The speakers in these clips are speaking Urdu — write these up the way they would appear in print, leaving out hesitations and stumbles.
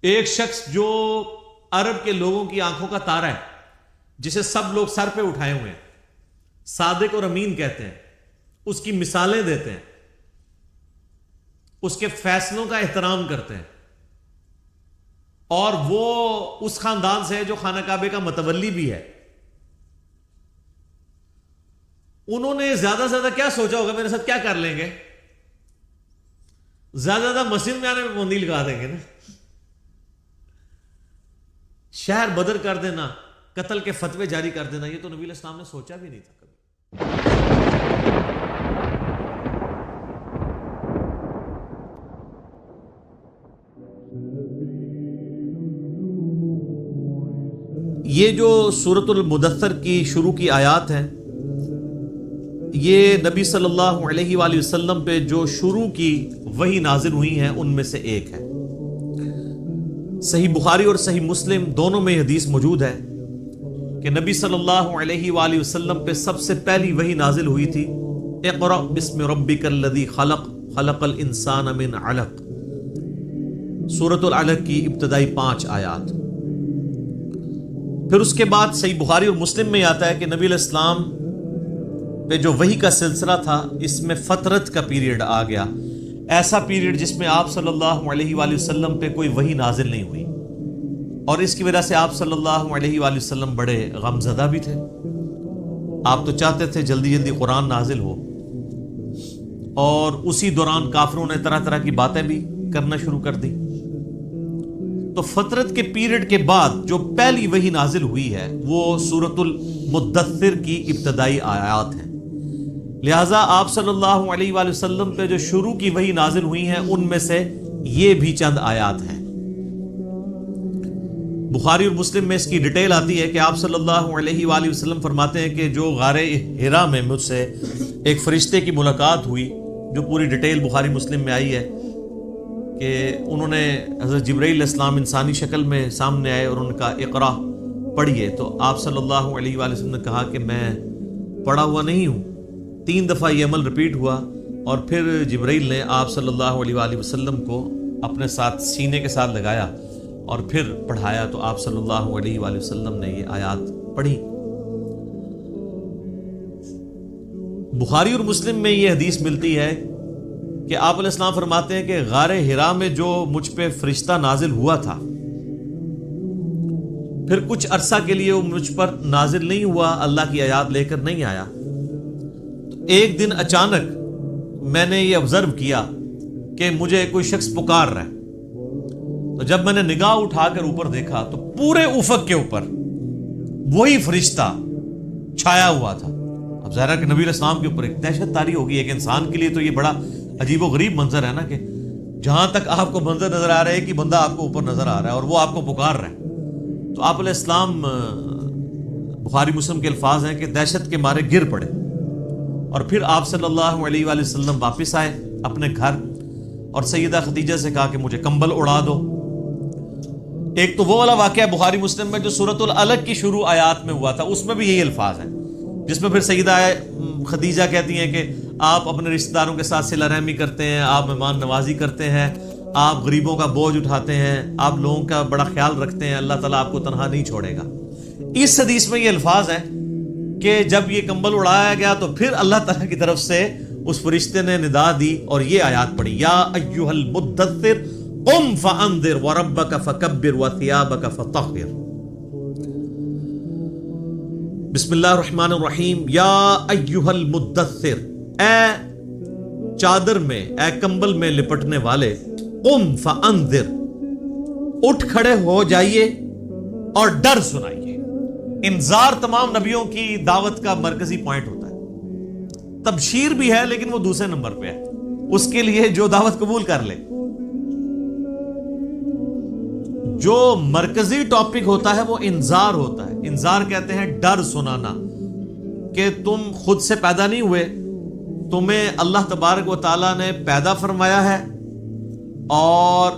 ایک شخص جو عرب کے لوگوں کی آنکھوں کا تارا ہے، جسے سب لوگ سر پہ اٹھائے ہوئے ہیں، صادق اور امین کہتے ہیں، اس کی مثالیں دیتے ہیں، اس کے فیصلوں کا احترام کرتے ہیں، اور وہ اس خاندان سے ہے جو خانہ کعبے کا متولی بھی ہے. انہوں نے زیادہ سے زیادہ کیا سوچا ہوگا میرے ساتھ کیا کر لیں گے؟ زیادہ مسجد میں آنے میں پابندی لگا دیں گے نا، شہر بدر کر دینا، قتل کے فتوے جاری کر دینا. یہ تو نبی علیہ السلام نے سوچا بھی نہیں تھا کبھی. یہ جو سورۃ المدثر کی شروع کی آیات ہیں، یہ نبی صلی اللہ علیہ وآلہ وسلم پہ جو شروع کی وحی نازل ہوئی ہیں ان میں سے ایک ہے. صحیح بخاری اور صحیح مسلم دونوں میں حدیث موجود ہے کہ نبی صلی اللہ علیہ وآلہ وسلم پہ سب سے پہلی وحی نازل ہوئی تھی، اقرأ بسم ربک الذی خلق خلق الانسان من علق، سورۃ العلق کی ابتدائی 5 آیات. پھر اس کے بعد صحیح بخاری اور مسلم میں آتا ہے کہ نبی علیہ السلام پہ جو وحی کا سلسلہ تھا اس میں فترت کا پیریڈ آ گیا، ایسا پیریڈ جس میں آپ صلی اللہ علیہ وآلہ وسلم پہ کوئی وحی نازل نہیں ہوئی، اور اس کی وجہ سے آپ صلی اللہ علیہ وآلہ وسلم بڑے غم زدہ بھی تھے. آپ تو چاہتے تھے جلدی جلدی قرآن نازل ہو، اور اسی دوران کافروں نے طرح طرح کی باتیں بھی کرنا شروع کر دی. تو فترت کے پیریڈ کے بعد جو پہلی وحی نازل ہوئی ہے وہ سورۃ المدثر کی ابتدائی آیات ہیں. لہٰذا آپ صلی اللہ علیہ وآلہ وسلم پہ جو شروع کی وحی نازل ہوئی ہیں ان میں سے یہ بھی چند آیات ہیں. بخاری اور مسلم میں اس کی ڈیٹیل آتی ہے کہ آپ صلی اللہ علیہ وآلہ وسلم فرماتے ہیں کہ جو غار حرا میں مجھ سے ایک فرشتے کی ملاقات ہوئی، جو پوری ڈیٹیل بخاری مسلم میں آئی ہے کہ انہوں نے حضرت جبرائیل علیہ السلام انسانی شکل میں سامنے آئے اور ان کا اقرا پڑھیے، تو آپ صلی اللہ علیہ وآلہ وسلم نے کہا کہ میں پڑھا ہوا نہیں ہوں. 3 دفعہ یہ عمل رپیٹ ہوا، اور پھر جبرائیل نے آپ صلی اللہ علیہ وآلہ وسلم کو اپنے ساتھ سینے کے ساتھ لگایا اور پھر پڑھایا، تو آپ صلی اللہ علیہ وآلہ وسلم نے یہ آیات پڑھی. بخاری اور مسلم میں یہ حدیث ملتی ہے کہ آپ علیہ السلام فرماتے ہیں کہ غار حرا میں جو مجھ پہ فرشتہ نازل ہوا تھا، پھر کچھ عرصہ کے لیے وہ مجھ پر نازل نہیں ہوا، اللہ کی آیات لے کر نہیں آیا. تو ایک دن اچانک میں نے یہ آبزرو کیا کہ مجھے کوئی شخص پکار رہا ہے. تو جب میں نے نگاہ اٹھا کر اوپر دیکھا تو پورے افق کے اوپر وہی فرشتہ چھایا ہوا تھا. اب ظاہر ہے کہ نبی علیہ السلام کے اوپر ایک دہشت طاری ہوگی. ایک انسان کے لیے تو یہ بڑا عجیب و غریب منظر ہے نا، کہ جہاں تک آپ کو منظر نظر آ رہا ہے کہ بندہ آپ کو اوپر نظر آ رہا ہے اور وہ آپ کو پکار رہا ہے. تو آپ علیہ السلام، بخاری مسلم کے الفاظ ہیں کہ دہشت کے مارے گر پڑے، اور پھر آپ صلی اللہ علیہ وآلہ وسلم واپس آئے اپنے گھر اور سیدہ خدیجہ سے کہا کہ مجھے کمبل اڑا دو. ایک تو وہ والا واقعہ بخاری مسلم میں جو سورۃ العلق کی شروع آیات میں ہوا تھا، اس میں بھی یہی الفاظ ہیں، جس میں پھر سیدہ خدیجہ کہتی ہیں کہ آپ اپنے رشتہ داروں کے ساتھ صلہ رحمی کرتے ہیں، آپ مہمان نوازی کرتے ہیں، آپ غریبوں کا بوجھ اٹھاتے ہیں، آپ لوگوں کا بڑا خیال رکھتے ہیں، اللہ تعالیٰ آپ کو تنہا نہیں چھوڑے گا. اس حدیث میں یہ الفاظ ہیں کہ جب یہ کمبل اڑایا گیا تو پھر اللہ تعالیٰ کی طرف سے اس فرشتے نے ندا دی اور یہ آیات پڑھی، یا ایھا المدثر قم فانذر وربک فکبر وثیابک فطہر. بسم اللہ الرحمن الرحیم. یا ایھا المدثر، اے چادر میں، اے کمبل میں لپٹنے والے، قم فانذر، اٹھ کھڑے ہو جائیے اور ڈر سنائیے. انذار تمام نبیوں کی دعوت کا مرکزی پوائنٹ ہوتا ہے. تبشیر بھی ہے لیکن وہ دوسرے نمبر پہ ہے، اس کے لیے جو دعوت قبول کر لے. جو مرکزی ٹاپک ہوتا ہے وہ انذار ہوتا ہے. انذار کہتے ہیں ڈر سنانا، کہ تم خود سے پیدا نہیں ہوئے، تمہیں اللہ تبارک و تعالیٰ نے پیدا فرمایا ہے، اور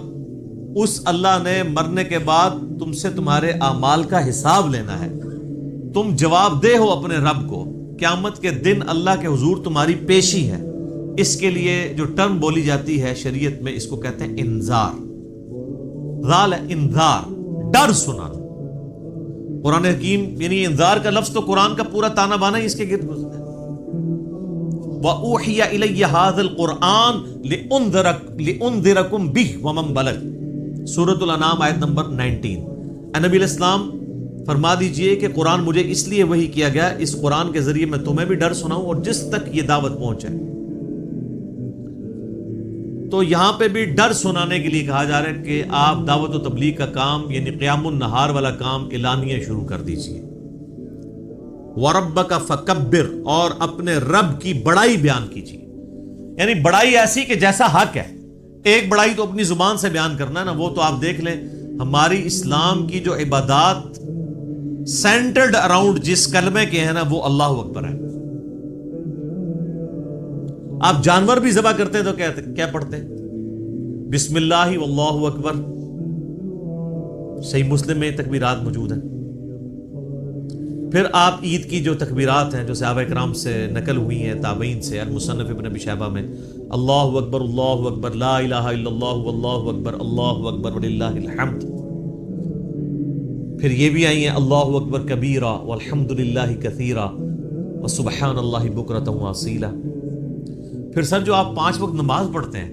اس اللہ نے مرنے کے بعد تم سے تمہارے اعمال کا حساب لینا ہے. تم جواب دہ ہو اپنے رب کو. قیامت کے دن اللہ کے حضور تمہاری پیشی ہے. اس کے لیے جو ٹرم بولی جاتی ہے شریعت میں، اس کو کہتے ہیں انذار. ذال انذار، ڈر سنانا۔ قرآن حکیم یعنی انذار کا لفظ تو قرآن کا پورا تانا بانا ہی اس کے گرد گزرتا ہے۔ وَأُوحِيَ إِلَيَّ هَذَا الْقُرْآنُ لِأُنذِرَكُمْ بِهِ وَمَنْ بَلَغَ، سورۃ الانعام آیت نمبر 19۔ اے نبی علیہ السلام فرما دیجئے کہ قرآن مجھے اس لیے وحی کیا گیا، اس قرآن کے ذریعے میں تمہیں بھی ڈر سناؤں اور جس تک یہ دعوت پہنچے۔ تو یہاں پہ بھی ڈر سنانے کے لیے کہا جا رہا ہے کہ آپ دعوت و تبلیغ کا کام یعنی قیام النہار والا کام اعلانیہ شروع کر دیجئے۔ وَرَبَّكَ فَكَبِّرْ، اور اپنے رب کی بڑائی بیان کیجیے، یعنی بڑائی ایسی کہ جیسا حق ہے۔ ایک بڑائی تو اپنی زبان سے بیان کرنا ہے نا، وہ تو آپ دیکھ لیں ہماری اسلام کی جو عبادات سینٹرڈ اراؤنڈ جس کلمے کے ہیں نا وہ اللہ اکبر ہے۔ آپ جانور بھی ذبح کرتے ہیں تو کیا پڑھتے ہیں؟ بسم اللہ واللہ اکبر۔ صحیح مسلم میں تکبیرات موجود ہیں۔ پھر آپ عید کی جو تکبیرات ہیں جو صحابہ کرام سے نقل ہوئی ہیں، تابعین سے، المصنف ابن ابی شیبہ میں، اللہ اکبر لا الہ الا اللہ واللہ اکبر وللہ الحمد۔ پھر یہ بھی آئی ہیں اللہ اکبر کبیرہ والحمد للہ کثیرہ وسبحان اللہ بکرۃ واصیلہ۔ پھر سر جو آپ 5 وقت نماز پڑھتے ہیں،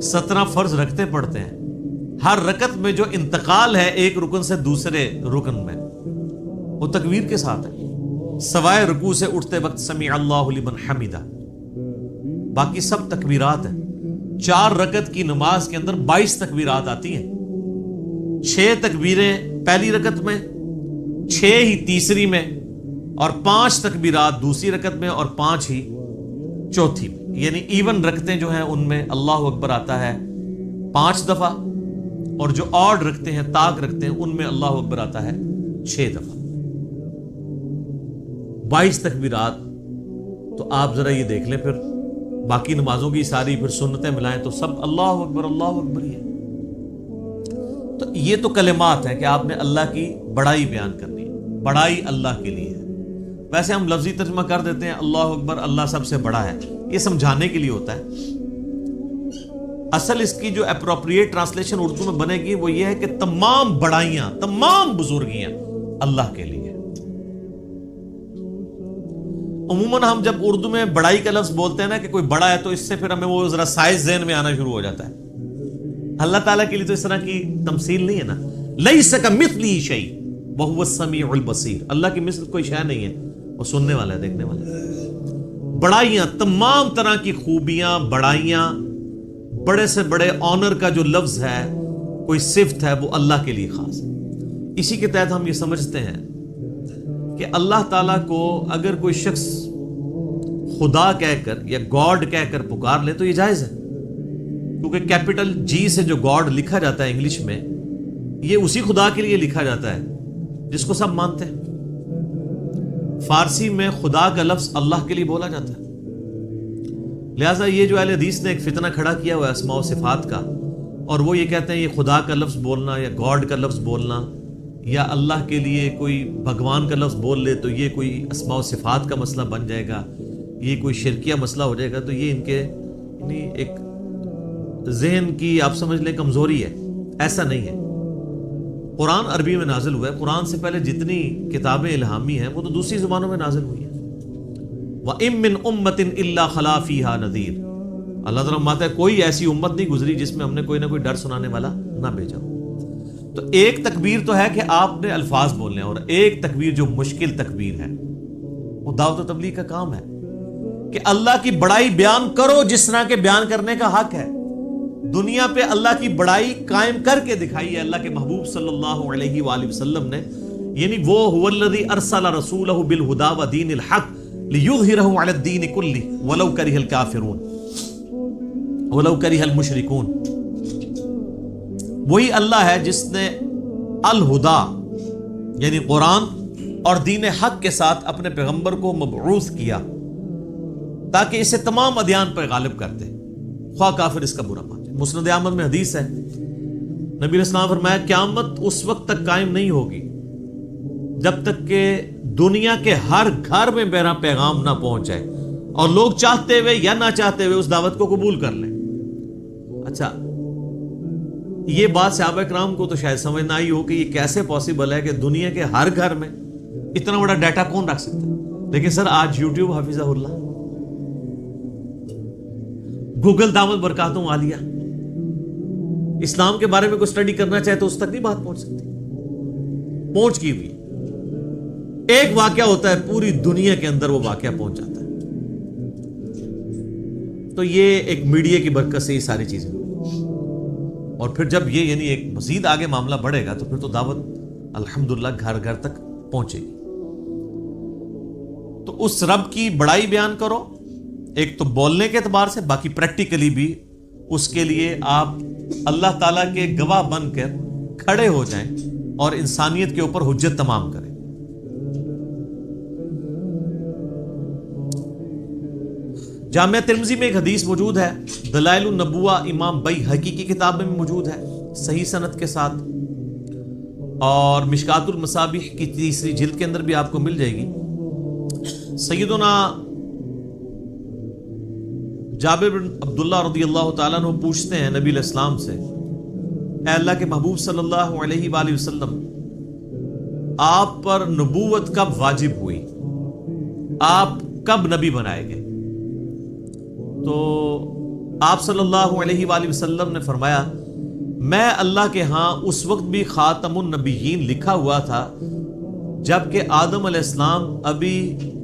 17 فرض رکھتے پڑھتے ہیں، ہر رکعت میں جو انتقال ہے ایک رکن سے دوسرے رکن میں وہ تکبیر کے ساتھ ہے، سوائے رکوع سے اٹھتے وقت سمیع اللہ لمن حمدہ، باقی سب تکبیرات ہیں۔ 4 رکعت کی نماز کے اندر 22 تکبیرات آتی ہیں، 6 تکبیریں پہلی رکعت میں، 6 ہی تیسری میں، اور 5 تکبیرات دوسری رکعت میں اور 5 ہی چوتھی میں، یعنی ایون رکھتے جو ہیں ان میں اللہ اکبر آتا ہے 5 دفعہ، اور جو آڈ رکھتے ہیں تاک رکھتے ہیں ان میں اللہ اکبر آتا ہے 6 دفعہ۔ 22 تکبیرات۔ تو آپ ذرا یہ دیکھ لیں، پھر باقی نمازوں کی ساری پھر سنتیں ملائیں تو سب اللہ اکبر ہی ہے۔ تو یہ تو کلمات ہیں کہ آپ نے اللہ کی بڑائی بیان کرنی ہے، بڑائی اللہ کے لیے ہے۔ ویسے ہم لفظی ترجمہ کر دیتے ہیں اللہ اکبر، اللہ سب سے بڑا ہے، یہ سمجھانے کے لیے ہوتا ہے۔ اصل اس کی جو اپروپریٹ ٹرانسلیشن اردو میں بنے گی وہ یہ ہے کہ تمام بڑائیاں، تمام بزرگیاں اللہ کے لیے۔ عموماً ہم جب اردو میں بڑائی کا لفظ بولتے ہیں نا کہ کوئی بڑا ہے تو اس سے پھر ہمیں وہ ذرا سائز ذہن میں آنا شروع ہو جاتا ہے۔ اللہ تعالیٰ کے لیے تو اس طرح کی تمثیل نہیں ہے نا، لیس کمثلہ شیء وہو السمیع البصیر، اللہ کی مثل کوئی شے نہیں ہے، وہ سننے والا ہے، دیکھنے والا ہے۔ بڑائیاں، تمام طرح کی خوبیاں، بڑائیاں، بڑے سے بڑے آنر کا جو لفظ ہے، کوئی صفت ہے، وہ اللہ کے لیے خاص ہے۔ اسی کے تحت ہم یہ سمجھتے ہیں کہ اللہ تعالیٰ کو اگر کوئی شخص خدا کہہ کر یا گاڈ کہہ کر پکار لے تو یہ جائز ہے، کیونکہ کیپٹل جی سے جو گاڈ لکھا جاتا ہے انگلش میں، یہ اسی خدا کے لیے لکھا جاتا ہے جس کو سب مانتے ہیں۔ فارسی میں خدا کا لفظ اللہ کے لیے بولا جاتا ہے، لہٰذا یہ جو اہل حدیث نے ایک فتنہ کھڑا کیا ہوا ہے اسماء و صفات کا، اور وہ یہ کہتے ہیں یہ خدا کا لفظ بولنا یا گاڈ کا لفظ بولنا یا اللہ کے لیے کوئی بھگوان کا لفظ بول لے تو یہ کوئی اسماء و صفات کا مسئلہ بن جائے گا، یہ کوئی شرکیہ مسئلہ ہو جائے گا۔ تو یہ ان کے یعنی ایک ذہن کی آپ سمجھ لیں کمزوری ہے، ایسا نہیں ہے۔ قرآن عربی میں نازل ہوا ہے، قرآن سے پہلے جتنی کتابیں الہامی ہیں وہ تو دوسری زبانوں میں نازل ہوئی ہیں۔ وَإِن مِّنْ أُمَّةٍ إِلَّا خَلَا فِيهَا نَذِيرٌ، اللہ تعالیٰ فرماتا ہے کوئی ایسی امت نہیں گزری جس میں ہم نے کوئی نہ کوئی ڈر سنانے والا نہ بھیجا ہو۔ تو ایک تکبیر تو ہے کہ آپ نے الفاظ بولنے ہیں، اور ایک تکبیر جو مشکل تکبیر ہے وہ دعوت و تبلیغ کا کام ہے کہ اللہ کی بڑائی بیان کرو جس طرح کے بیان کرنے کا حق ہے۔ دنیا پہ اللہ کی بڑائی قائم کر کے دکھائی ہے اللہ کے محبوب صلی اللہ علیہ وآلہ وسلم نے، یعنی وہ هو الذی ارسل رسولہ بالہدی ودین الحق لیظہرہ علی الدین کلہ ولو کرہ الکافرون ولو کرہ المشرکون۔ وہی اللہ ہے جس نے الہدا یعنی قرآن اور دین حق کے ساتھ اپنے پیغمبر کو مبعوث کیا تاکہ اسے تمام ادیان پر غالب کر دے، خواہ کافر اس کا برا مانے۔ مسند احمد میں حدیث ہے، نبی علیہ السلام فرمایا قیامت اس وقت تک قائم نہیں ہوگی جب تک کہ دنیا کے ہر گھر میں میرا پیغام نہ پہنچ جائے اور لوگ چاہتے ہوئے یا نہ چاہتے ہوئے اس دعوت کو قبول کر لیں۔ اچھا، یہ بات صحابہ کرام کو تو شاید سمجھ نہ آئی ہو کہ یہ کیسے پاسبل ہے کہ دنیا کے ہر گھر میں اتنا بڑا ڈیٹا کون رکھ سکتا ہے. لیکن سر آج یوٹیوب حفظہ اللہ، گوگل دامت برکاتوں عالیہ، اسلام کے بارے میں کوئی اسٹڈی کرنا چاہے تو اس تک نہیں بات پہنچ سکتی. پہنچ کی ہوئی ایک واقعہ ہوتا ہے پوری دنیا کے اندر وہ واقعہ پہنچ جاتا ہے. تو یہ ایک میڈیا کی برکت سے یہ ساری چیزیں، اور پھر جب یہ یعنی ایک مزید آگے معاملہ بڑھے گا تو پھر تو دعوت الحمدللہ گھر گھر تک پہنچے گی. تو اس رب کی بڑائی بیان کرو، ایک تو بولنے کے اعتبار سے، باقی پریکٹیکلی بھی اس کے لیے آپ اللہ تعالیٰ کے گواہ بن کر کھڑے ہو جائیں اور انسانیت کے اوپر حجت تمام کریں. جامعہ ترمذی میں ایک حدیث موجود ہے، دلائل النبوہ امام بیہقی کی کتاب میں موجود ہے صحیح سند کے ساتھ، اور مشکات المصابیح کی 3 جلد کے اندر بھی آپ کو مل جائے گی. سیدنا جابر بن عبداللہ رضی اللہ تعالیٰ عنہ پوچھتے ہیں نبی علیہ السلام سے، اے اللہ کے محبوب صلی اللہ علیہ وآلہ وسلم، آپ پر نبوت کب واجب ہوئی؟ آپ کب نبی بنائے گئے؟ تو آپ صلی اللہ علیہ وآلہ وسلم نے فرمایا، میں اللہ کے ہاں اس وقت بھی خاتم النبیین لکھا ہوا تھا جبکہ آدم علیہ السلام ابھی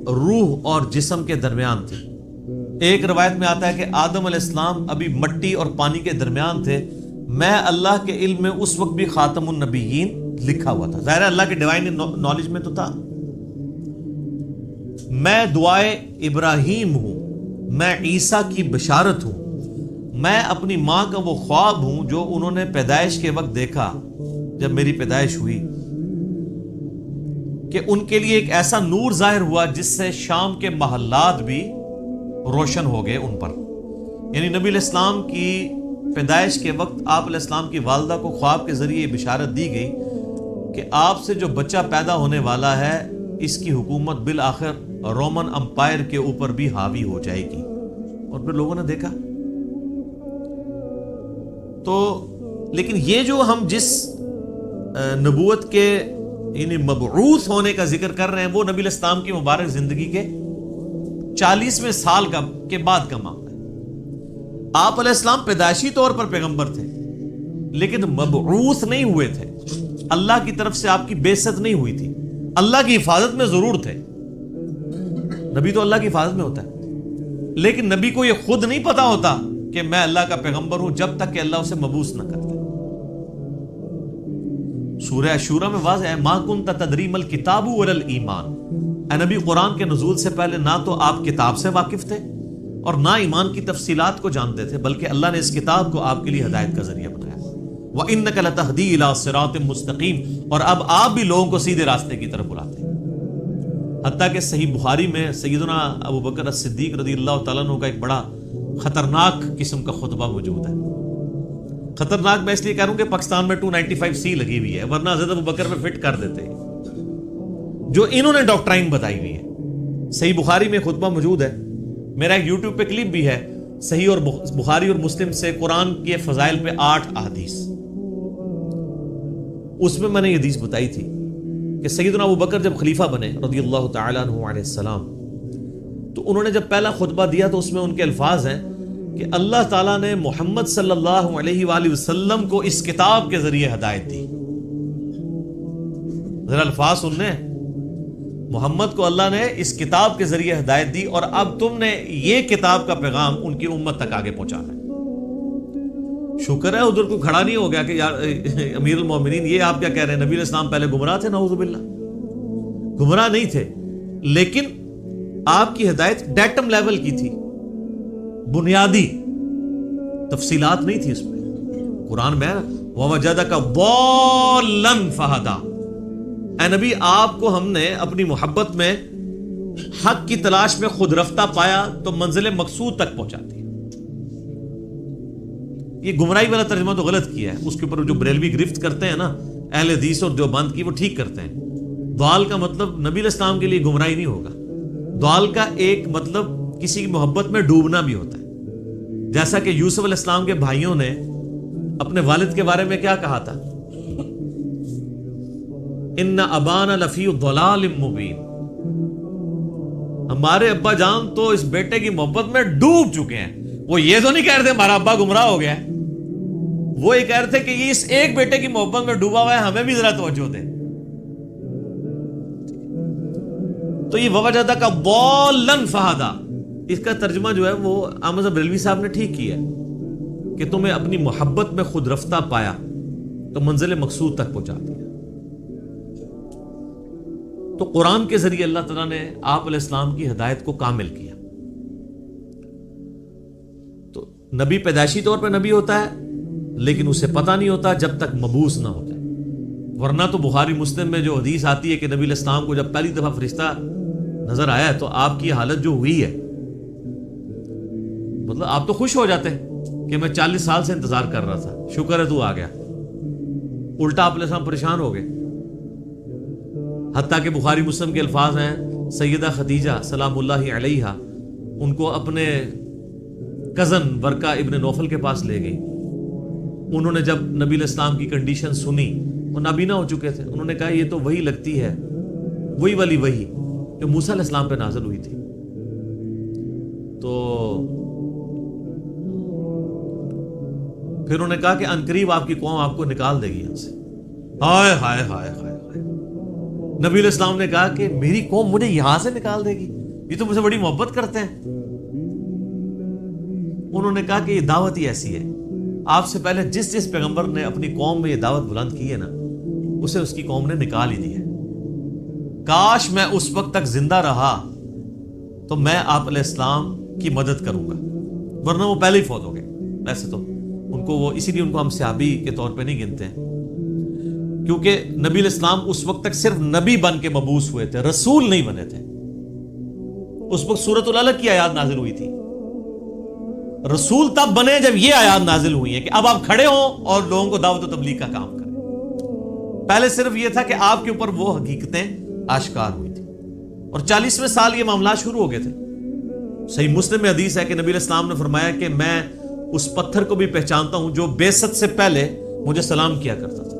روح اور جسم کے درمیان تھے. ایک روایت میں آتا ہے کہ آدم علیہ السلام ابھی مٹی اور پانی کے درمیان تھے، میں اللہ کے علم میں اس وقت بھی خاتم النبیین لکھا ہوا تھا. ظاہر ہے اللہ کے ڈیوائن نالج میں تو تھا. میں دعائے ابراہیم ہوں، میں عیسیٰ کی بشارت ہوں، میں اپنی ماں کا وہ خواب ہوں جو انہوں نے پیدائش کے وقت دیکھا جب میری پیدائش ہوئی، کہ ان کے لیے ایک ایسا نور ظاہر ہوا جس سے شام کے محلات بھی روشن ہو گئے ان پر. یعنی نبی علیہ السلام کی پیدائش کے وقت آپ علیہ السلام کی والدہ کو خواب کے ذریعے بشارت دی گئی کہ آپ سے جو بچہ پیدا ہونے والا ہے اس کی حکومت بالآخر رومن امپائر کے اوپر بھی حاوی ہو جائے گی. اور پھر لوگوں نے دیکھا. تو لیکن یہ جو ہم جس نبوت کے یعنی مبعوث ہونے کا ذکر کر رہے ہیں وہ نبی علیہ السلام کی مبارک زندگی کے 40ویں سال کے بعد کا معاملہ ہے. آپ علیہ السلام پیدائشی طور پر پیغمبر تھے لیکن مبعوث نہیں ہوئے تھے. اللہ کی طرف سے آپ کی بعثت نہیں ہوئی تھی. اللہ کی حفاظت میں ضرور تھے. نبی تو اللہ کی حفاظت میں ہوتا ہے، لیکن نبی کو یہ خود نہیں پتا ہوتا کہ میں اللہ کا پیغمبر ہوں جب تک کہ اللہ اسے مبعوث نہ کرتا. سورہ شورى میں واضح ہے، ما کنت تدری ما الکتاب ولا الایمان. اے نبی، قرآن کے نزول سے پہلے نہ تو آپ کتاب سے واقف تھے اور نہ ایمان کی تفصیلات کو جانتے تھے، بلکہ اللہ نے اس کتاب کو آپ کے لیے ہدایت کا ذریعہ بنایا. وَإِنَّكَ لَتَهْدِي إِلَىٰ صِرَاطٍ مُسْتَقِيمٍ. اور اب آپ بھی لوگوں کو سیدھے راستے کی طرف بلاتے ہیں. حتیٰ کہ صحیح بخاری میں سیدنا ابو بکر الصدیق رضی اللہ تعالیٰ عنہ کا ایک بڑا خطرناک قسم کا خطبہ موجود ہے. خطرناک میں اس لیے کہہ رہا ہوں کہ پاکستان میں 295C لگی ہوئی ہے، ورنہ حضرت ابو بکر میں فٹ کر دیتے ہیں جو انہوں نے ڈاکٹرائن بتائی ہوئی ہے. صحیح بخاری میں خطبہ موجود ہے، میرا ایک یوٹیوب پہ کلپ بھی ہے، صحیح اور بخاری اور مسلم سے قرآن کے فضائل پہ 8 احادیث. اس میں میں نے یہ حدیث بتائی تھی کہ سیدنا ابو بکر جب خلیفہ بنے رضی اللہ تعالیٰ عنہ علیہ السلام، تو انہوں نے جب پہلا خطبہ دیا تو اس میں ان کے الفاظ ہیں کہ اللہ تعالیٰ نے محمد صلی اللہ علیہ وآلہ وسلم کو اس کتاب کے ذریعے ہدایت دی. ذرا الفاظ سننے، محمد کو اللہ نے اس کتاب کے ذریعے ہدایت دی اور اب تم نے یہ کتاب کا پیغام ان کی امت تک آگے پہنچانا ہے. شکر ہے ادھر کوئی کھڑا نہیں ہو گیا کہ یار امیر المومنین یہ آپ کیا کہہ رہے ہیں. نبی علیہ السلام پہلے گمراہ تھے، نعوذ باللہ. گمراہ نہیں تھے، لیکن آپ کی ہدایت ڈیٹم لیول کی تھی، بنیادی تفصیلات نہیں تھی اس میں. قرآن میں وَوَجَدَكَ ضَالًّا فَهَدَىٰ. اے نبی، آپ کو ہم نے اپنی محبت میں حق کی تلاش میں خود رفتہ پایا تو منزل مقصود تک پہنچاتی ہے. یہ گمراہی والا ترجمہ تو غلط کیا ہے، اس کے اوپر جو بریلوی گرفت کرتے ہیں نا اہل حدیث اور دیوبند کی، وہ ٹھیک کرتے ہیں. ضال کا مطلب نبی علیہ السلام کے لیے گمراہی نہیں ہوگا. ضال کا ایک مطلب کسی کی محبت میں ڈوبنا بھی ہوتا ہے. جیسا کہ یوسف علیہ السلام کے بھائیوں نے اپنے والد کے بارے میں کیا کہا تھا؟ ان ابانا لفی ضلال مبین، ہمارے ابا جان تو اس بیٹے کی محبت میں ڈوب چکے ہیں. وہ یہ تو نہیں کہہ رہے تھے ہمارا ابا گمراہ ہو گیا ہے، وہ یہ کہہ رہے تھے کہ یہ اس ایک بیٹے کی محبت میں ڈوبا ہوا ہے، ہمیں بھی ذرا توجہ دیں. تو یہ ووجدہ کا ضالن فہدا، اس کا ترجمہ جو ہے وہ احمد بریلوی صاحب نے ٹھیک کیا ہے کہ تمہیں اپنی محبت میں خود رفتہ پایا تو منزل مقصود تک پہنچا دیا. تو قرآن کے ذریعے اللہ تعالیٰ نے آپ علیہ السلام کی ہدایت کو کامل کیا. تو نبی پیدائشی طور پہ نبی ہوتا ہے لیکن اسے پتہ نہیں ہوتا جب تک مبعوث نہ ہو جائے. ورنہ تو بخاری مسلم میں جو حدیث آتی ہے کہ نبی علیہ السلام کو جب پہلی دفعہ فرشتہ نظر آیا ہے تو آپ کی حالت جو ہوئی ہے، مطلب آپ تو خوش ہو جاتے ہیں کہ میں 40 سال سے انتظار کر رہا تھا، شکر ہے تو آ گیا. الٹا آپ علیہ السلام پریشان ہو گئے. حتیٰ کہ بخاری مسلم کے الفاظ ہیں سیدہ خدیجہ سلام اللہ علیہا ان کو اپنے کزن ورقہ ابن نوفل کے پاس لے گئی. انہوں نے جب نبی علیہ السلام کی کنڈیشن سنی، وہ نابینا ہو چکے تھے، انہوں نے کہا یہ تو وہی لگتی ہے، وہی والی وہی جو موسیٰ علیہ السلام پہ نازل ہوئی تھی. تو پھر انہوں نے کہا کہ عنقریب آپ کی قوم آپ کو نکال دے گی یہاں سے. ہائے ہائے ہائے ہائے ہائے. نبی علیہ السلام نے کہا کہ میری قوم مجھے یہاں سے نکال دے گی، یہ تو مجھ سے بڑی محبت کرتے ہیں. انہوں نے کہا کہ یہ دعوت ہی ایسی ہے، آپ سے پہلے جس جس پیغمبر نے اپنی قوم میں یہ دعوت بلند کی ہے نا، اسے اس کی قوم نے نکال ہی دی ہے. کاش میں اس وقت تک زندہ رہا تو میں آپ علیہ السلام کی مدد کروں گا، ورنہ وہ پہلے ہی فوت ہو گئے. ویسے تو ان کو وہ اسی لیے ان کو ہم صحابی کے طور پہ نہیں گنتے ہیں، کیونکہ نبی علیہ السلام اس وقت تک صرف نبی بن کے مبعوث ہوئے تھے، رسول نہیں بنے تھے. اس وقت سورۃ العلق کی آیات نازل ہوئی تھی. رسول تب بنے جب یہ آیات نازل ہوئی ہیں کہ اب آپ کھڑے ہوں اور لوگوں کو دعوت و تبلیغ کا کام کریں. پہلے صرف یہ تھا کہ آپ کے اوپر وہ حقیقتیں آشکار ہوئی تھی، اور 40ویں سال یہ معاملات شروع ہو گئے تھے. صحیح مسلم میں حدیث ہے کہ نبی علیہ السلام نے فرمایا کہ میں اس پتھر کو بھی پہچانتا ہوں جو بعثت سے پہلے مجھے سلام کیا کرتا تھا.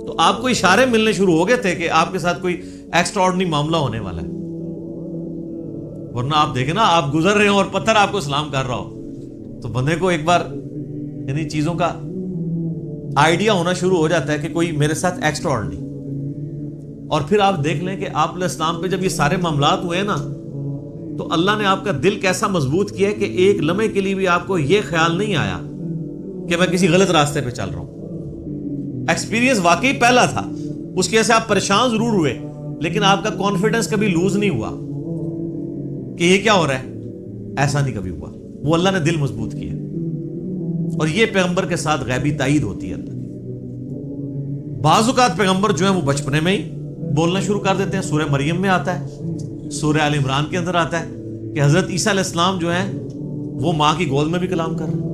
تو آپ کو اشارے ملنے شروع ہو گئے تھے کہ آپ کے ساتھ کوئی ایکسٹرا آرڈنری معاملہ ہونے والا ہے. ورنہ آپ دیکھیں نا، آپ گزر رہے ہو اور پتھر آپ کو سلام کر رہا ہو تو بندے کو ایک بار انہیں چیزوں کا آئیڈیا ہونا شروع ہو جاتا ہے کہ کوئی میرے ساتھ ایکسٹرا آرڈنری. اور پھر آپ دیکھ لیں کہ آپ علیہ السلام پہ جب یہ سارے معاملات ہوئے نا تو اللہ نے آپ کا دل کیسا مضبوط کیا ہے کہ ایک لمحے کے لیے بھی آپ کو یہ خیال نہیں آیا کہ میں کسی غلط راستے پہ چل رہا ہوں. ایکسپیرینس واقعی پہلا تھا، اس کی وجہ سے آپ پریشان ضرور ہوئے لیکن آپ کا کانفیڈنس کبھی لوز نہیں ہوا کہ یہ کیا ہو رہا ہے. ایسا نہیں کبھی ہوا. وہ اللہ نے دل مضبوط کیا. اور یہ پیغمبر کے ساتھ غیبی تائید ہوتی ہے اللہ کی. بعض اوقات پیغمبر جو ہیں وہ بچپنے میں ہی بولنا شروع کر دیتے ہیں. سورہ مریم میں آتا ہے، سورہ آل عمران کے اندر آتا ہے کہ حضرت عیسیٰ علیہ السلام جو ہیں وہ ماں کی گود میں بھی کلام کر رہے ہیں.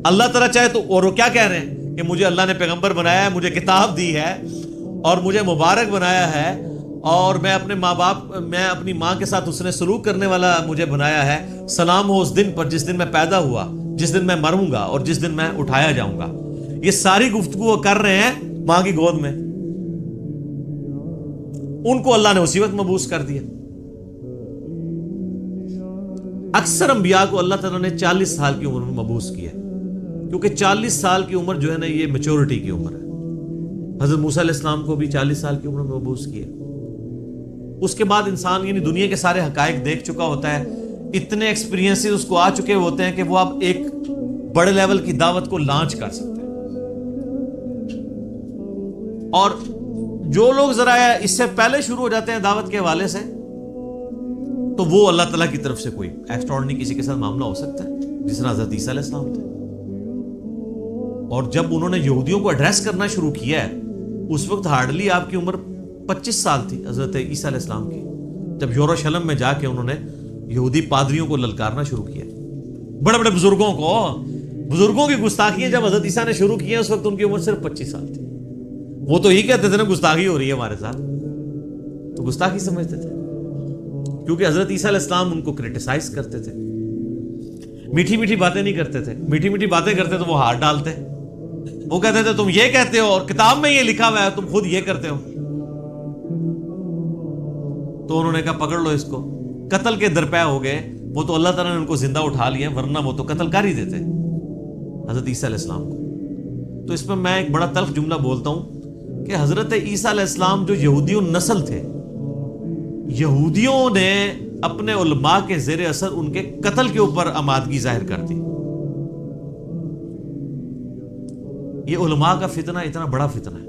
اللہ تعالیٰ چاہے تو، اور وہ کیا کہہ رہے ہیں کہ مجھے اللہ نے پیغمبر بنایا ہے، مجھے کتاب دی ہے اور مجھے مبارک بنایا ہے، اور میں اپنے ماں باپ، میں اپنی ماں کے ساتھ اس نے سلوک کرنے والا مجھے بنایا ہے. سلام ہو اس دن پر جس دن میں پیدا ہوا، جس دن میں مروں گا اور جس دن میں اٹھایا جاؤں گا. یہ ساری گفتگو کر رہے ہیں ماں کی گود میں. ان کو اللہ نے اسی وقت مبعوث کر دیا. اکثر انبیاء کو اللہ تعالیٰ نے 40 سال کی عمر میں مبعوث کیا، کیونکہ 40 سال کی عمر جو ہے نا یہ میچورٹی کی عمر ہے. حضرت موسیٰ علیہ السلام کو بھی 40 سال کی عمر میں مبعوث کیا. اس کے بعد انسان یعنی دنیا کے سارے حقائق دیکھ چکا ہوتا ہے، اتنے ایکسپیرینس اس کو آ چکے ہوتے ہیں کہ وہ اب ایک بڑے لیول کی دعوت کو لانچ کر سکتے ہیں. اور جو لوگ ذرا اس سے پہلے شروع ہو جاتے ہیں دعوت کے حوالے سے تو وہ اللہ تعالیٰ کی طرف سے کوئی ایکسٹراڈنری کسی کے ساتھ معاملہ ہو سکتا ہے، جس طرح حضرت عیسیٰ علیہ السلام تھے. اور جب انہوں نے یہودیوں کو ایڈریس کرنا شروع کیا ہے اس وقت ہارڈلی آپ کی عمر 25 سال تھی حضرت عیسیٰ علیہ السلام کی، جب یروشلم میں جا کے انہوں نے یہودی پادریوں کو للکارنا شروع کیا. بڑے بڑے بزرگوں کی گستاخیاں جب حضرت عیسیٰ نے شروع کی ہیں اس وقت ان کی عمر صرف 25 سال تھی. وہ تو ہی کہتے تھے نا گستاخی ہو رہی ہے ہمارے ساتھ، تو گستاخی سمجھتے تھے کیونکہ حضرت عیسیٰ علیہ السلام ان کو کرٹیسائز کرتے تھے. میٹھی میٹھی باتیں نہیں کرتے تھے. میٹھی میٹھی باتیں کرتے تو وہ ہاتھ ڈالتے. وہ کہتے تھے تم یہ کہتے ہو اور کتاب میں یہ لکھا ہوا ہے, تم خود یہ کرتے ہو. تو انہوں نے کہا پکڑ لو اس کو. قتل کے درپے ہو گئے. وہ تو اللہ تعالیٰ نے ان کو زندہ اٹھا لیا, ورنہ وہ تو قتل کر ہی دیتے حضرت عیسیٰ علیہ السلام کو. تو اس میں میں ایک بڑا تلخ جملہ بولتا ہوں کہ حضرت عیسیٰ علیہ السلام جو یہودیوں نسل تھے, یہودیوں نے اپنے علماء کے زیر اثر ان کے قتل کے اوپر آمادگی ظاہر کر دی. یہ علماء کا فتنہ اتنا بڑا فتنہ ہے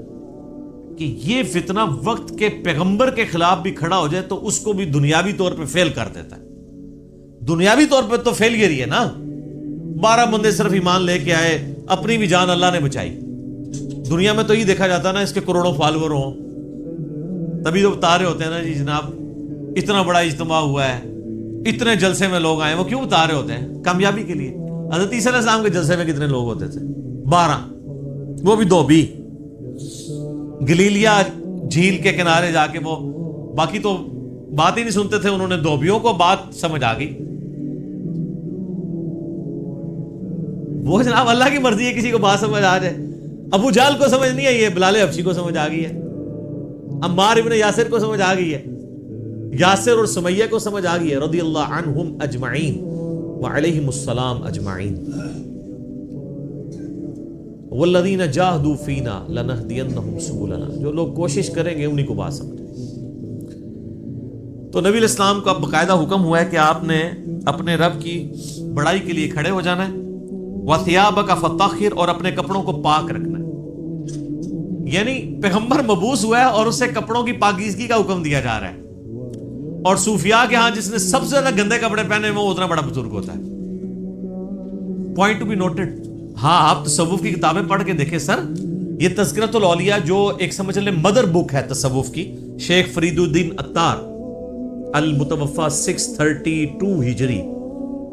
کہ یہ فتنہ وقت کے پیغمبر کے خلاف بھی کھڑا ہو جائے تو اس کو بھی دنیاوی طور پہ فیل کر دیتا ہے. دنیاوی طور پہ تو فیل ہی ہے نا. 12 بندے صرف ایمان لے کے آئے, اپنی بھی جان اللہ نے بچائی. دنیا میں تو یہ دیکھا جاتا نا اس کے کروڑوں فالوور ہوں, تبھی تو بتا رہے ہوتے ہیں نا جی جناب اتنا بڑا اجتماع ہوا ہے, اتنے جلسے میں لوگ آئے. وہ کیوں بتا رہے ہوتے ہیں؟ کامیابی کے لیے. حضرت عیسیٰ علیہ السلام کے جلسے میں کتنے لوگ ہوتے تھے؟ 12, وہ بھی 2 بھی گلیلیا جھیل کے کنارے جا کے. وہ باقی تو بات ہی نہیں سنتے تھے, انہوں نے 2 بیوں کو بات سمجھ آ گئی. وہ جناب اللہ کی مرضی ہے کسی کو بات سمجھ آ جائے. ابو جہل کو سمجھ نہیں آئی ہے, بلال حبشی کو سمجھ آ گئی ہے, عمار ابن یاسر کو سمجھ آ گئی ہے, یاسر اور سمیہ کو سمجھ آ گئی ہے, رضی اللہ عنہم اجمعین وعلیہم السلام اجمعین. والذین جاہدوا فینا لنہدینہم سبلنا, جو لوگ کوشش کریں گے انہی کو بات سمجھیں. تو نبی علیہ السلام کا باقاعدہ حکم ہوا ہے کہ آپ نے اپنے رب کی بڑائی کے لیے کھڑے ہو جانا ہے. وَثِيَابَكَ فَطَهِّرْ, اور اپنے کپڑوں کو پاک رکھنا ہے. یعنی پیغمبر مبعوث ہوا ہے اور اسے کپڑوں کی پاکیزگی کا حکم دیا جا رہا ہے. اور صوفیاء کے ہاں جس نے سب سے زیادہ گندے کپڑے پہنے وہ اتنا بڑا بزرگ ہوتا ہے. Point to be noted. ہاں آپ تصوف کی کتابیں پڑھ کے دیکھیں سر, یہ تذکرۃ الاولیاء جو ایک سمجھ لیں مدر بک ہے تصوف کی, شیخ فرید الدین عطار المتوفا 632 ہجری,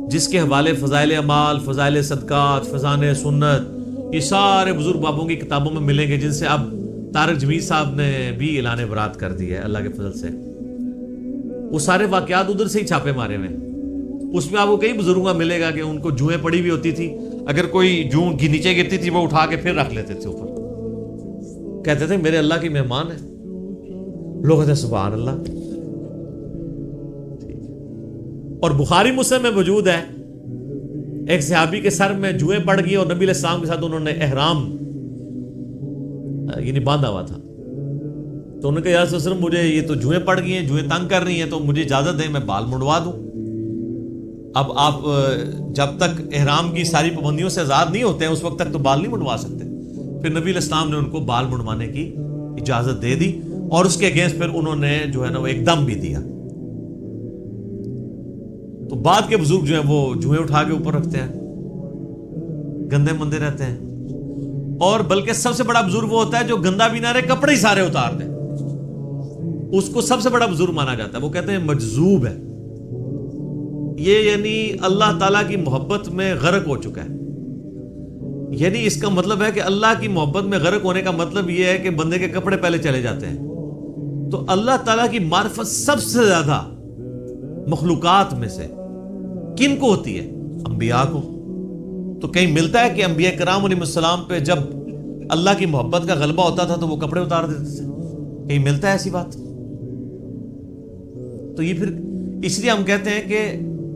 جس کے حوالے فضائل اعمال, فضائل صدقات, فضائل سنت, یہ سارے بزرگ بابوں کی کتابوں میں ملیں گے, جن سے اب طارق جمیل صاحب نے بھی اعلان برات کر دی ہے اللہ کے فضل سے. وہ سارے واقعات ادھر سے ہی چھاپے مارے ہوئے. اس میں آپ کو کئی بزرگوں کا ملے گا کہ ان کو جوئیں پڑی ہوئی ہوتی تھی, اگر کوئی جو نیچے گرتی تھی وہ اٹھا کے پھر رکھ لیتے تھے اوپر, کہتے تھے میرے اللہ کی مہمان ہے. لوگ کہتے ہیں سبحان اللہ. اور بخاری مسلم میں موجود ہے ایک صحابی کے سر میں جوئیں پڑ گئی اور نبی علیہ السلام کے ساتھ انہوں نے احرام یعنی باندھا ہوا تھا. تو انہوں نے کہا یا رسول اللہ مجھے یہ تو جوئیں پڑ گئی ہیں, جوئیں تنگ کر رہی ہیں, تو مجھے اجازت دیں میں بال منڈوا دوں. اب آپ جب تک احرام کی ساری پابندیوں سے آزاد نہیں ہوتے ہیں اس وقت تک تو بال نہیں منڈوا سکتے. پھر نبی علیہ السلام نے ان کو بال منڈوانے کی اجازت دے دی اور اس کے اگینسٹ پھر انہوں نے جو ہے نا وہ ایک دم بھی دیا. تو بعد کے بزرگ جو ہیں وہ جوئیں اٹھا کے اوپر رکھتے ہیں, گندے مندے رہتے ہیں. اور بلکہ سب سے بڑا بزرگ وہ ہوتا ہے جو گندا بھی نہ رہے, کپڑے ہی سارے اتار دے, اس کو سب سے بڑا بزرگ مانا جاتا ہے. وہ کہتے ہیں مجذوب ہے یہ, یعنی اللہ تعالیٰ کی محبت میں غرق ہو چکا ہے. یعنی اس کا مطلب ہے کہ اللہ کی محبت میں غرق ہونے کا مطلب یہ ہے کہ بندے کے کپڑے پہلے چلے جاتے ہیں. تو اللہ تعالیٰ کی معرفت سب سے زیادہ مخلوقات میں سے کن کو ہوتی ہے؟ انبیاء کو. تو کہیں ملتا ہے کہ انبیاء کرام علیہ السلام پہ جب اللہ کی محبت کا غلبہ ہوتا تھا تو وہ کپڑے اتار دیتے تھے؟ کہیں ملتا ہے ایسی بات؟ تو یہ پھر اس لیے ہم کہتے ہیں کہ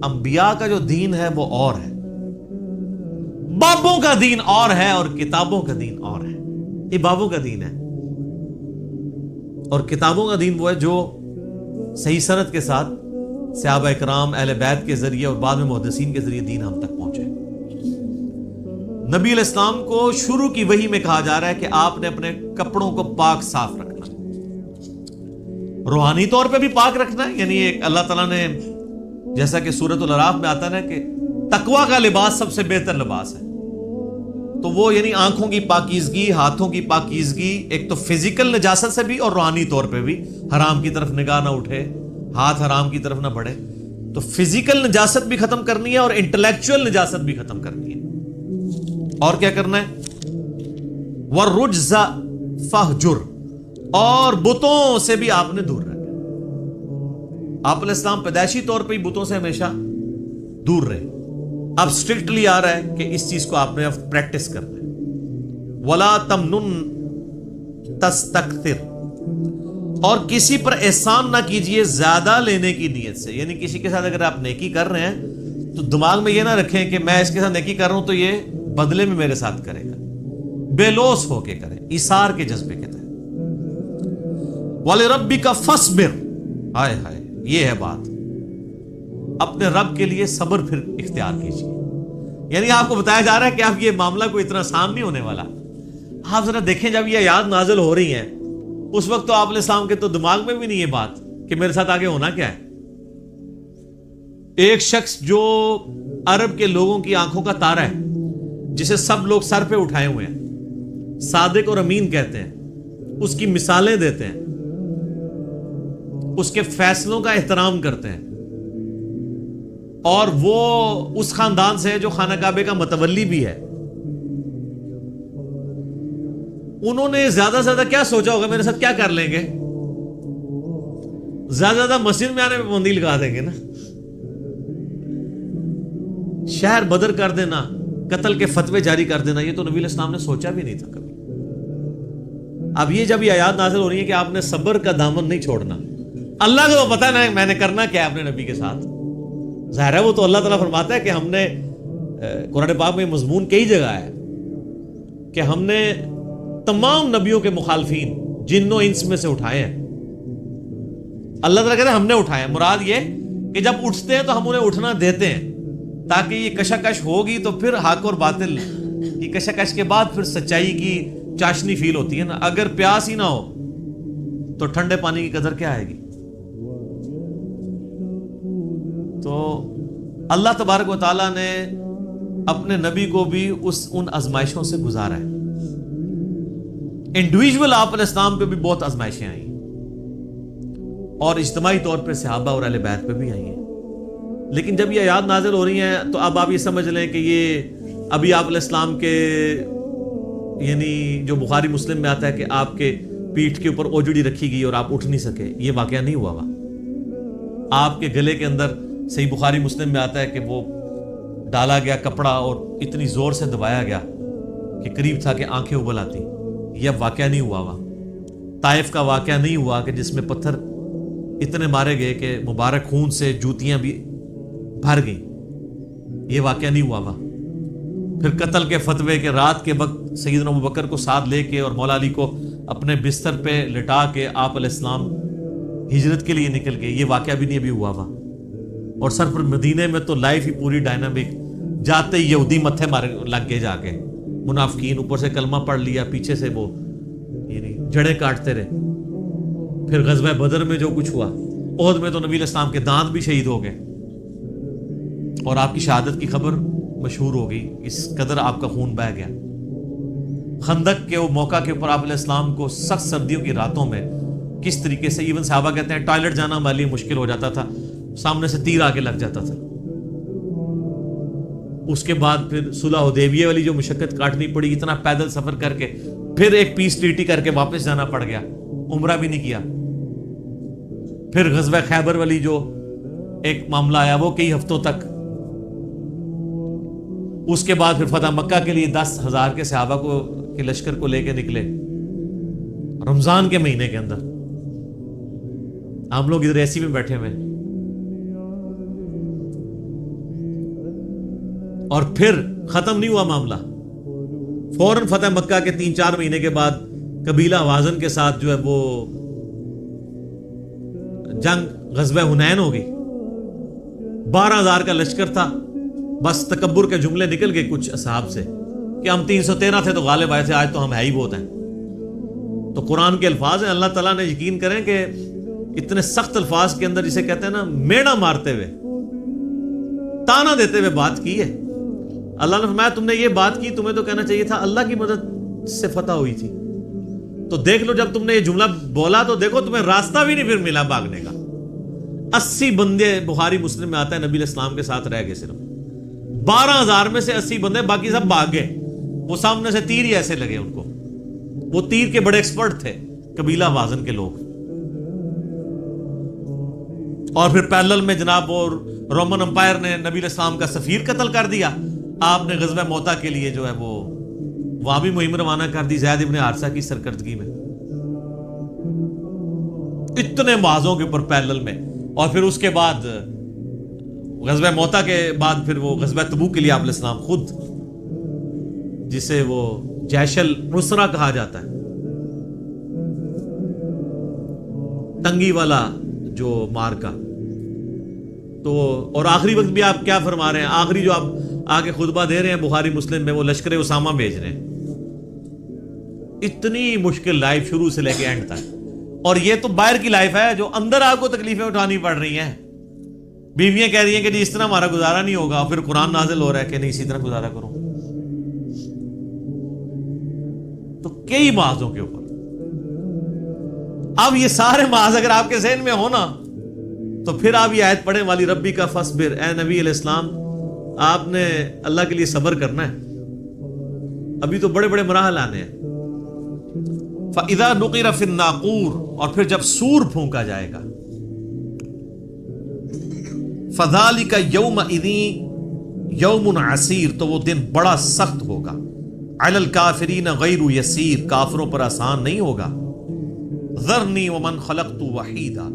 انبیاء کا جو دین ہے وہ اور ہے, بابوں کا دین اور ہے, اور کتابوں کا دین اور ہے. یہ بابوں کا دین ہے اور کتابوں کا دین وہ ہے جو صحیح سند کے ساتھ صحابہ اکرام اہل بیت کے ذریعے اور بعد میں محدثین کے ذریعے دین ہم تک پہنچے. نبی علیہ السلام کو شروع کی وحی میں کہا جا رہا ہے کہ آپ نے اپنے کپڑوں کو پاک صاف رکھنا ہے, روحانی طور پہ بھی پاک رکھنا ہے. یعنی ایک اللہ تعالیٰ نے جیسا کہ سورۃ الاعراف میں آتا ہے کہ تقویٰ کا لباس سب سے بہتر لباس ہے. تو وہ یعنی آنکھوں کی پاکیزگی, ہاتھوں کی پاکیزگی, ایک تو فزیکل نجاست سے بھی اور روحانی طور پہ بھی, حرام کی طرف نگاہ نہ اٹھے, ہاتھ حرام کی طرف نہ بڑھے. تو فزیکل نجاست بھی ختم کرنی ہے اور انٹلیکچوئل نجاست بھی ختم کرنی ہے. اور کیا کرنا ہے؟ وَالرُّجْزَ فَاهْجُرْ, اور بتوں سے بھی آپ نے دور رہنا. آپ علیہ السلام پیدائشی طور پہ ہی بتوں سے ہمیشہ دور رہے. اب اسٹرکٹلی آ رہا ہے کہ اس چیز کو آپ نے اب پریکٹس کرنا ہے. وَلَا تَمْنُن تَسْتَكْثِرْ، اور کسی پر احسان نہ کیجئے زیادہ لینے کی نیت سے. یعنی کسی کے ساتھ اگر آپ نیکی کر رہے ہیں تو دماغ میں یہ نہ رکھیں کہ میں اس کے ساتھ نیکی کر رہا ہوں تو یہ بدلے میں میرے ساتھ کرے گا. بے لوث ہو کے کریں، ایثار کے جذبے کے تحت. وَلِرَبِّكَ فَاصْبِرْ، ہائے ہائے یہ ہے بات. اپنے رب کے لیے صبر پھر اختیار کیجیے. یعنی آپ کو بتایا جا رہا ہے کہ آپ یہ معاملہ کوئی اتنا آسان نہیں ہونے والا. آپ ذرا دیکھیں جب یہ آیات نازل ہو رہی ہیں اس وقت تو آپ علیہ السلام کے تو دماغ میں بھی نہیں یہ بات کہ میرے ساتھ آگے ہونا کیا ہے. ایک شخص جو عرب کے لوگوں کی آنکھوں کا تارا ہے، جسے سب لوگ سر پہ اٹھائے ہوئے ہیں، صادق اور امین کہتے ہیں، اس کی مثالیں دیتے ہیں، اس کے فیصلوں کا احترام کرتے ہیں، اور وہ اس خاندان سے ہے جو خانہ کعبے کا متولی بھی ہے. انہوں نے زیادہ سے زیادہ کیا سوچا ہوگا میرے ساتھ کیا کر لیں گے؟ زیادہ زیادہ مسجد میں آنے میں پابندی لگا دیں گے نا، شہر بدر کر دینا، قتل کے فتوے جاری کر دینا. یہ تو نبی علیہ السلام نے سوچا بھی نہیں تھا کبھی. اب یہ جب یہ آیات نازل ہو رہی ہے کہ آپ نے صبر کا دامن نہیں چھوڑنا. اللہ کو تو پتہ ہے میں نے کرنا کیا ہے اپنے نبی کے ساتھ. ظاہر ہے وہ تو اللہ تعالیٰ فرماتا ہے کہ ہم نے قرآن پاک میں مضمون کئی جگہ ہے کہ ہم نے تمام نبیوں کے مخالفین جن و انس میں سے اٹھائے ہیں. اللہ تعالیٰ کہتے ہیں ہم نے اٹھائے ہیں. مراد یہ کہ جب اٹھتے ہیں تو ہم انہیں اٹھنا دیتے ہیں تاکہ یہ کشاکش ہوگی تو پھر حق اور باطل کی کشاکش کے بعد پھر سچائی کی چاشنی فیل ہوتی ہے نا. اگر پیاس ہی نہ ہو تو ٹھنڈے پانی کی قدر کیا آئے گی؟ تو اللہ تبارک و تعالیٰ نے اپنے نبی کو بھی ان آزمائشوں سے گزارا ہے. انڈیویجول آپ علیہ السلام پہ بھی بہت آزمائشیں آئیں اور اجتماعی طور پہ صحابہ اور اہل بیت پہ بھی آئی ہیں. لیکن جب یہ آیات نازل ہو رہی ہیں تو اب آپ یہ سمجھ لیں کہ یہ ابھی آپ علیہ السلام کے یعنی جو بخاری مسلم میں آتا ہے کہ آپ کے پیٹھ کے اوپر اوجڑی رکھی گئی اور آپ اٹھ نہیں سکے، یہ واقعہ نہیں ہوا. آپ کے گلے کے اندر صحیح بخاری مسلم میں آتا ہے کہ وہ ڈالا گیا کپڑا اور اتنی زور سے دبایا گیا کہ قریب تھا کہ آنکھیں ابل آتی. یہ واقعہ نہیں ہوا. طائف کا واقعہ نہیں ہوا کہ جس میں پتھر اتنے مارے گئے کہ مبارک خون سے جوتیاں بھی بھر گئیں. یہ واقعہ نہیں ہوا. پھر قتل کے فتوے کے رات کے وقت سیدنا ابوبکر کو ساتھ لے کے اور مولا علی کو اپنے بستر پہ لٹا کے آپ علیہ السلام ہجرت کے لیے نکل گئے. یہ واقعہ بھی نہیں ابھی ہوا. اور سر پر مدینے میں تو لائف ہی پوری ڈائنامک. جاتے ہی یہودی متھے مارے لگ گئے، جا کے منافقین اوپر سے کلمہ پڑھ لیا، پیچھے سے وہ یعنی جڑیں کاٹتے رہے. پھر غزوہ بدر میں جو کچھ ہوا، احد میں تو نبی علیہ السلام کے دانت بھی شہید ہو گئے اور آپ کی شہادت کی خبر مشہور ہو گئی. اس قدر آپ کا خون بہہ گیا. خندق کے وہ موقع کے اوپر آپ علیہ السلام کو سخت سردیوں کی راتوں میں کس طریقے سے ایون صحابہ کہتے ہیں ٹوائلٹ جانا ہمارے لیے مشکل ہو جاتا تھا، سامنے سے تیر آ کے لگ جاتا تھا. اس کے بعد پھر صلح حدیبیہ والی جو مشقت کاٹنی پڑی، اتنا پیدل سفر کر کے پھر ایک پیس ٹریٹی کر کے واپس جانا پڑ گیا، عمرہ بھی نہیں کیا. پھر غزوہ خیبر والی جو ایک معاملہ آیا وہ کئی ہفتوں تک. اس کے بعد پھر فتح مکہ کے لیے 10,000 کے صحابہ کو کے لشکر کو لے کے نکلے رمضان کے مہینے کے اندر. ہم لوگ ادھر ایسی میں بیٹھے ہوئے. اور پھر ختم نہیں ہوا معاملہ. فوراً فتح مکہ کے 3-4 مہینے کے بعد قبیلہ حوازن کے ساتھ جو ہے وہ جنگ غزوہ حنین ہو گئی. 12,000 کا لشکر تھا. بس تکبر کے جملے نکل گئے کچھ اصحاب سے کہ ہم 313 تھے تو غالب آئے تھے، آج تو ہم ہے ہی بہت ہیں. تو قرآن کے الفاظ ہیں، اللہ تعالیٰ نے یقین کریں کہ اتنے سخت الفاظ کے اندر جسے کہتے ہیں نا میڑا مارتے ہوئے، تانا دیتے ہوئے بات کی ہے. اللہ نے فرمایا تم نے یہ بات کی، تمہیں تو کہنا چاہیے تھا اللہ کی مدد سے فتح ہوئی تھی. تو دیکھ لو جب تم نے یہ جملہ بولا تو دیکھو تمہیں راستہ بھی نہیں پھر ملا بھاگنے کا. 80 بندے بخاری مسلم میں آتا ہے نبی علیہ السلام کے ساتھ رہ گئے. صرف 12,000 میں سے 80 بندے، باقی سب بھاگ گئے. وہ سامنے سے تیر ہی ایسے لگے ان کو. وہ تیر کے بڑے ایکسپرٹ تھے قبیلہ وازن کے لوگ. اور پھر پیرلل میں جناب وہ رومن امپائر نے نبی علیہ السلام کا سفیر قتل کر دیا. آپ نے غزوہ موتا کے لیے جو ہے وہ وہاں بھی مہم روانہ کر دی زید ابن حارثہ کی سرکردگی میں. اتنے معاذوں کے اوپر پیرلل میں. اور پھر اس کے بعد غزوہ موتا کے بعد پھر وہ غزوہ تبوک کے لیے آپ علیہ السلام خود، جسے وہ جیش العسرہ کہا جاتا ہے، تنگی والا جو مارکا. تو اور آخری وقت بھی آپ کیا فرما رہے ہیں؟ آخری جو آپ آگے خطبہ دے رہے ہیں بخاری مسلم میں، وہ لشکر اسامہ بھیج رہے ہیں. اتنی مشکل لائف شروع سے لے کے اینڈ تک. اور یہ تو باہر کی لائف ہے، جو اندر آپ کو تکلیفیں اٹھانی پڑ رہی ہیں. بیویاں کہہ رہی ہیں کہ جی اس طرح ہمارا گزارا نہیں ہوگا، پھر قرآن نازل ہو رہا ہے کہ نہیں اسی طرح گزارا کرو. تو کئی معاذوں کے اوپر. اب یہ سارے معاذ اگر آپ کے ذہن میں ہو نا، تو پھر آپ یہ آیت پڑھیں والی ربی کا فصبر. اے نبی علیہ السلام، آپ نے اللہ کے لیے صبر کرنا ہے. ابھی تو بڑے بڑے مراحل آنے ہیں. فَإِذَا نُقِرَ فِي النَّاقُورِ، اور پھر جب سور پھونکا جائے گا. فَذَلِكَ يَوْمَئِذٍ يَوْمٌ عَسِيرٌ، تو وہ دن بڑا سخت ہوگا. عَلَى الْكَافِرِينَ غَيْرُ يَسِيرٌ، کافروں پر آسان نہیں ہوگا. ذَرْنِي وَمَنْ خَلَقْتُ وَحِيدًا،